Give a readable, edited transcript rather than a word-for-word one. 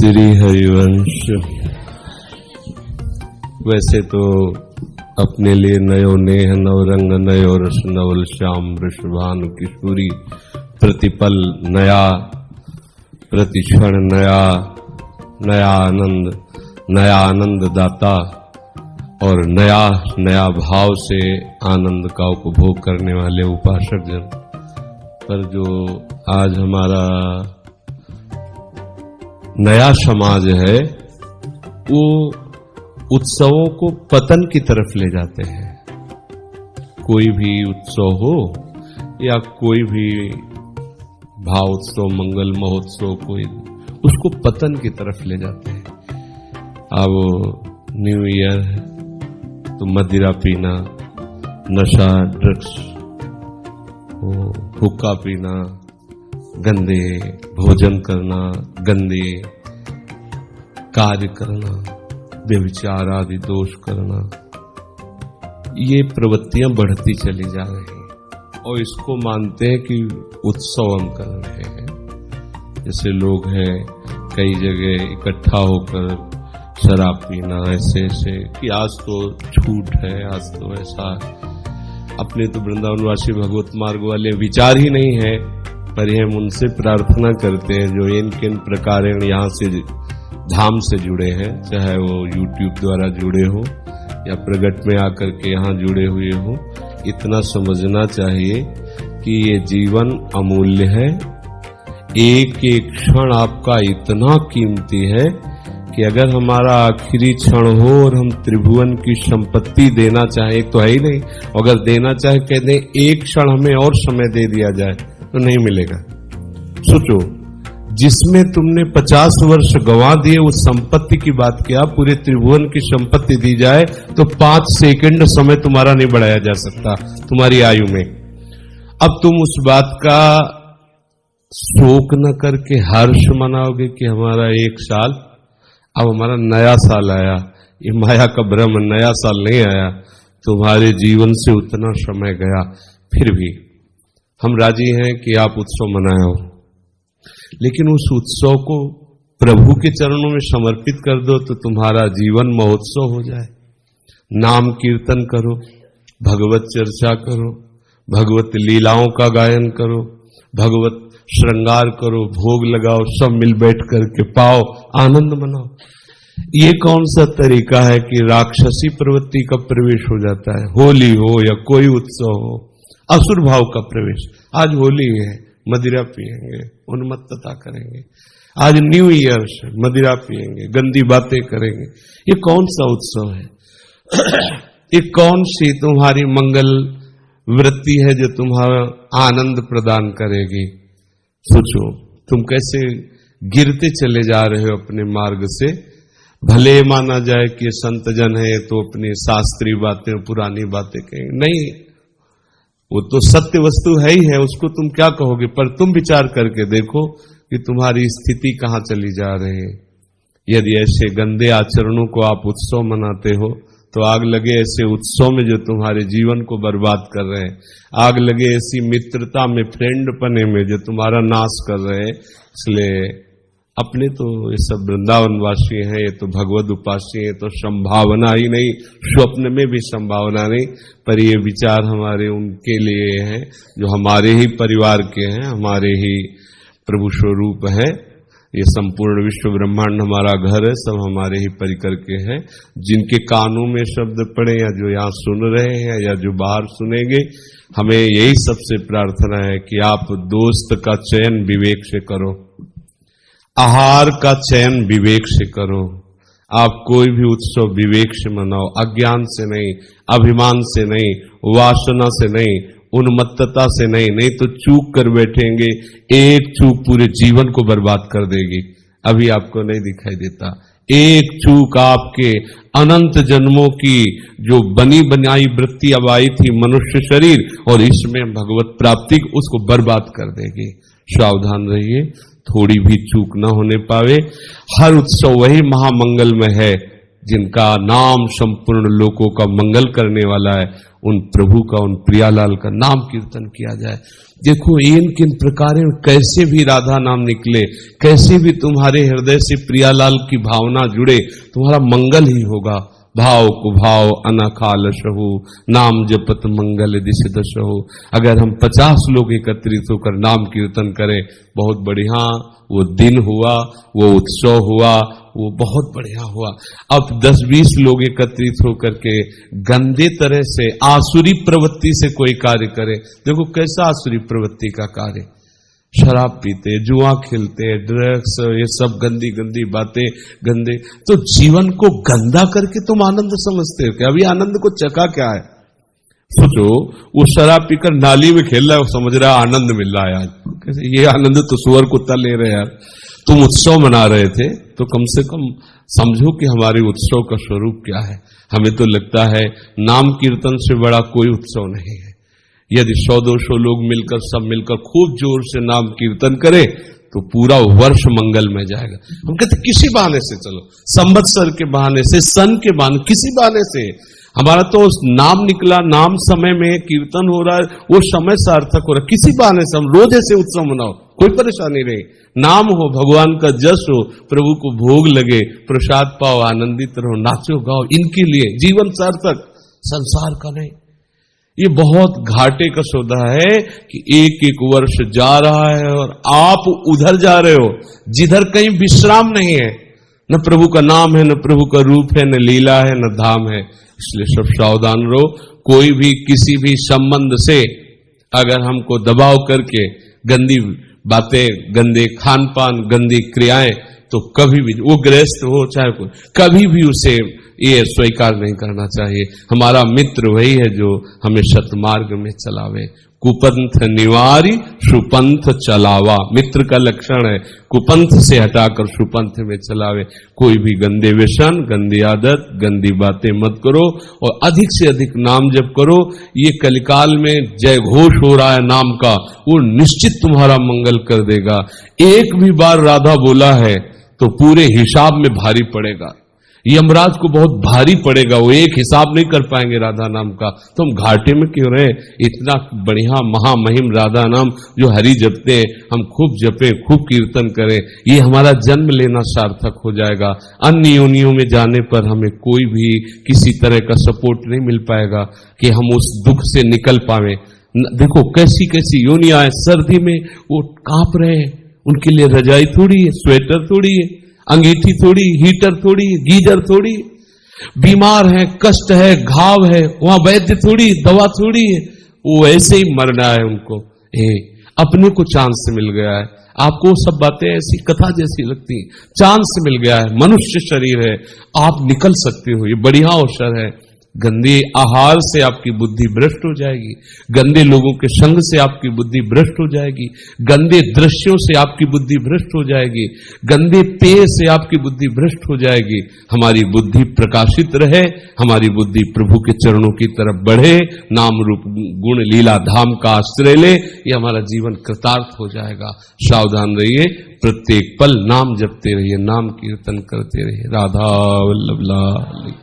श्री हरिवंश। वैसे तो अपने लिए नयो नेह नवरंग नयो रस नवल श्याम वृषभानु किशोरी, प्रतिपल नया, प्रतिक्षण नया, नया आनंद दाता और नया नया भाव से आनंद का उपभोग करने वाले उपासक जन। पर जो आज हमारा नया समाज है वो उत्सवों को पतन की तरफ ले जाते हैं। कोई भी उत्सव हो या कोई भी भाव उत्सव, मंगल महोत्सव, कोई उसको पतन की तरफ ले जाते हैं। अब न्यू ईयर है तो मदिरा पीना, नशा, ड्रग्स, हुक्का पीना, गंदे भोजन करना, गंदे कार्य करना, व्यभिचार आदि दोष करना, ये प्रवृत्तियां बढ़ती चली जा रही हैं और इसको मानते हैं कि उत्सव हम कर रहे हैं। जैसे लोग हैं कई जगह इकट्ठा होकर शराब पीना, ऐसे ऐसे कि आज तो छूट है, आज तो ऐसा। अपने तो वृंदावनवासी भगवत मार्ग वाले विचार ही नहीं है, पर हम उनसे प्रार्थना करते हैं जो इन किन प्रकार यहाँ से धाम से जुड़े हैं, चाहे वो YouTube द्वारा जुड़े हो या प्रगट में आकर के यहाँ जुड़े हुए हो। इतना समझना चाहिए कि ये जीवन अमूल्य है। एक एक क्षण आपका इतना कीमती है कि अगर हमारा आखिरी क्षण हो और हम त्रिभुवन की संपत्ति देना चाहे तो है ही नहीं, अगर देना चाहे कह दें एक क्षण हमें और समय दे दिया जाए तो नहीं मिलेगा। सोचो, जिसमें तुमने 50 वर्ष गंवा दिए उस संपत्ति की बात किया, पूरे त्रिभुवन की संपत्ति दी जाए तो 5 सेकंड समय तुम्हारा नहीं बढ़ाया जा सकता तुम्हारी आयु में। अब तुम उस बात का शोक न करके हर्ष मनाओगे कि हमारा 1 साल, अब हमारा नया साल आया। ये माया का भ्रम, नया साल नहीं आया, तुम्हारे जीवन से उतना समय गया। फिर भी हम राजी हैं कि आप उत्सव मनाए हो, लेकिन उस उत्सव को प्रभु के चरणों में समर्पित कर दो तो तुम्हारा जीवन महोत्सव हो जाए। नाम कीर्तन करो, भगवत चर्चा करो, भगवत लीलाओं का गायन करो, भगवत श्रृंगार करो, भोग लगाओ, सब मिल बैठ करके पाओ, आनंद मनाओ। ये कौन सा तरीका है कि राक्षसी प्रवृत्ति का प्रवेश हो जाता है? होली हो या कोई उत्सव हो, असुर भाव का प्रवेश। आज होली है, मदिरा पिएंगे, उन्मत्तता करेंगे। आज न्यू ईयर है, मदिरा पिएंगे, गंदी बातें करेंगे। ये कौन सा उत्सव है? ये कौन सी तुम्हारी मंगल वृत्ति है जो तुम्हारा आनंद प्रदान करेगी? सोचो, तुम कैसे गिरते चले जा रहे हो अपने मार्ग से। भले माना जाए कि संत जन है तो अपनी शास्त्रीय बातें, पुरानी बातें कहेंगे, नहीं, वो तो सत्य वस्तु है ही है, उसको तुम क्या कहोगे। पर तुम विचार करके देखो कि तुम्हारी स्थिति कहां चली जा रही है। यदि ऐसे गंदे आचरणों को आप उत्सव मनाते हो तो आग लगे ऐसे उत्सव में जो तुम्हारे जीवन को बर्बाद कर रहे हैं। आग लगे ऐसी मित्रता में, फ्रेंड पने में जो तुम्हारा नाश कर रहे हैं। इसलिए अपने तो ये सब वृंदावनवासी हैं, ये तो भगवद उपासी हैं, तो संभावना ही नहीं, स्वप्न में भी संभावना नहीं। पर ये विचार हमारे उनके लिए हैं जो हमारे ही परिवार के हैं, हमारे ही प्रभु स्वरूप हैं। ये संपूर्ण विश्व ब्रह्मांड हमारा घर है, सब हमारे ही परिकर के हैं। जिनके कानों में शब्द पड़े या जो यहाँ सुन रहे हैं या जो बाहर सुनेंगे, हमें यही सबसे प्रार्थना है कि आप दोस्त का चयन विवेक से करो, आहार का चयन विवेक से करो। आप कोई भी उत्सव विवेक से मनाओ, अज्ञान से नहीं, अभिमान से नहीं, वासना से नहीं, उन्मत्तता से नहीं। नहीं तो चूक कर बैठेंगे, एक चूक पूरे जीवन को बर्बाद कर देगी। अभी आपको नहीं दिखाई देता, एक चूक आपके अनंत जन्मों की जो बनी बनाई वृत्ति अब आई थी मनुष्य शरीर और इसमें भगवत प्राप्ति, उसको बर्बाद कर देगी। सावधान रहिए, थोड़ी भी चूक न होने पावे। हर उत्सव वही महामंगल में है जिनका नाम संपूर्ण लोकों का मंगल करने वाला है, उन प्रभु का, उन प्रियालाल का नाम कीर्तन किया जाए। देखो इन किन प्रकारों कैसे भी राधा नाम निकले, कैसे भी तुम्हारे हृदय से प्रियालाल की भावना जुड़े, तुम्हारा मंगल ही होगा। भाव को भाव अनखालशहु, नाम जपत मंगल दिश दशहु। अगर हम 50 लोग एकत्रित होकर नाम कीर्तन करें, बहुत बढ़िया वो दिन हुआ, वो उत्सव हुआ, वो बहुत बढ़िया हुआ। अब 10-20 लोग एकत्रित होकर के गंदे तरह से आसुरी प्रवृत्ति से कोई कार्य करे, देखो कैसा आसुरी प्रवृत्ति का कार्य, शराब पीते, जुआ खेलते, ड्रग्स, ये सब गंदी गंदी बातें, गंदे, तो जीवन को गंदा करके तुम आनंद समझते हो क्या? अभी आनंद को चका क्या है? सोचो, वो शराब पीकर नाली में खेल रहा है, वो समझ रहा है आनंद मिल रहा है आज। कैसे ये आनंद तो सुअर कुत्ता ले रहे यार। तुम उत्सव मना रहे थे तो कम से कम समझो कि हमारे उत्सव का स्वरूप क्या है। हमें तो लगता है नाम कीर्तन से बड़ा कोई उत्सव नहीं है। यदि 100-200 लोग मिलकर, सब मिलकर खूब जोर से नाम कीर्तन करें तो पूरा वर्ष मंगल में जाएगा। हम कहते किसी बहाने से, चलो संवत्सर के बहाने से, सन के बहाने, किसी बहाने से हमारा तो नाम निकला, नाम समय में कीर्तन हो रहा है, वो समय सार्थक हो रहा है, किसी बहाने से हम रोज ऐसे उत्सव मनाओ, कोई परेशानी नहीं। नाम हो, भगवान का जस हो, प्रभु को भोग लगे, प्रसाद पाओ, आनंदित रहो, नाचो गाओ, इनके लिए जीवन सार्थक, संसार का नहीं। ये बहुत घाटे का सौदा है कि एक एक वर्ष जा रहा है और आप उधर जा रहे हो जिधर कहीं विश्राम नहीं है, न प्रभु का नाम है, न प्रभु का रूप है, न लीला है, न धाम है। इसलिए सब सावधान रहो। कोई भी किसी भी संबंध से अगर हमको दबाव करके गंदी बातें, गंदे खान पान, गंदी क्रियाएं, तो कभी भी वो गृहस्थ हो चाहे कोई, कभी भी उसे ये स्वीकार नहीं करना चाहिए। हमारा मित्र वही है जो हमें सतमार्ग में चलावे। कुपंथ निवारी सुपंथ चलावा, मित्र का लक्षण है, कुपंथ से हटाकर सुपंथ में चलावे। कोई भी गंदे व्यसन, गंदी आदत, गंदी बातें मत करो और अधिक से अधिक नाम जप करो। ये कलिकाल में जय घोष हो रहा है नाम का, वो निश्चित तुम्हारा मंगल कर देगा। एक भी बार राधा बोला है तो पूरे हिसाब में भारी पड़ेगा, यमराज को बहुत भारी पड़ेगा, वो एक हिसाब नहीं कर पाएंगे राधा नाम का। तो हम घाटे में क्यों रहे? इतना बढ़िया महामहिम राधा नाम जो हरि जपते हैं, हम खूब जपे, खूब कीर्तन करें, ये हमारा जन्म लेना सार्थक हो जाएगा। अन्य योनियों में जाने पर हमें कोई भी किसी तरह का सपोर्ट नहीं मिल पाएगा कि हम उस दुख से निकल पावे। देखो कैसी कैसी योनियां, सर्दी में वो कांप रहे हैं, उनके लिए रजाई थोड़ी है, स्वेटर थोड़ी है, अंगीठी थोड़ी, हीटर थोड़ी, गीजर थोड़ी, बीमार है, कष्ट है, घाव है, वहां वैद्य थोड़ी, दवा थोड़ी है, वो ऐसे ही मरना है उनको। अपने को चांस मिल गया है। आपको सब बातें ऐसी कथा जैसी लगती हैं, चांस मिल गया है, मनुष्य शरीर है, आप निकल सकते हो, ये बढ़िया अवसर है। गंदे आहार से आपकी बुद्धि भ्रष्ट हो जाएगी, गंदे लोगों के संग से आपकी बुद्धि भ्रष्ट हो जाएगी, गंदे दृश्यों से आपकी बुद्धि भ्रष्ट हो जाएगी, गंदे पेय से आपकी बुद्धि भ्रष्ट हो जाएगी। हमारी बुद्धि प्रकाशित रहे, हमारी बुद्धि प्रभु के चरणों की तरफ बढ़े, नाम रूप गुण लीला धाम का आश्रय ले, ये हमारा जीवन कृतार्थ हो जाएगा। सावधान रहिए, प्रत्येक पल नाम जपते रहिए, नाम कीर्तन करते रहिए। राधा वल्लभ लाल।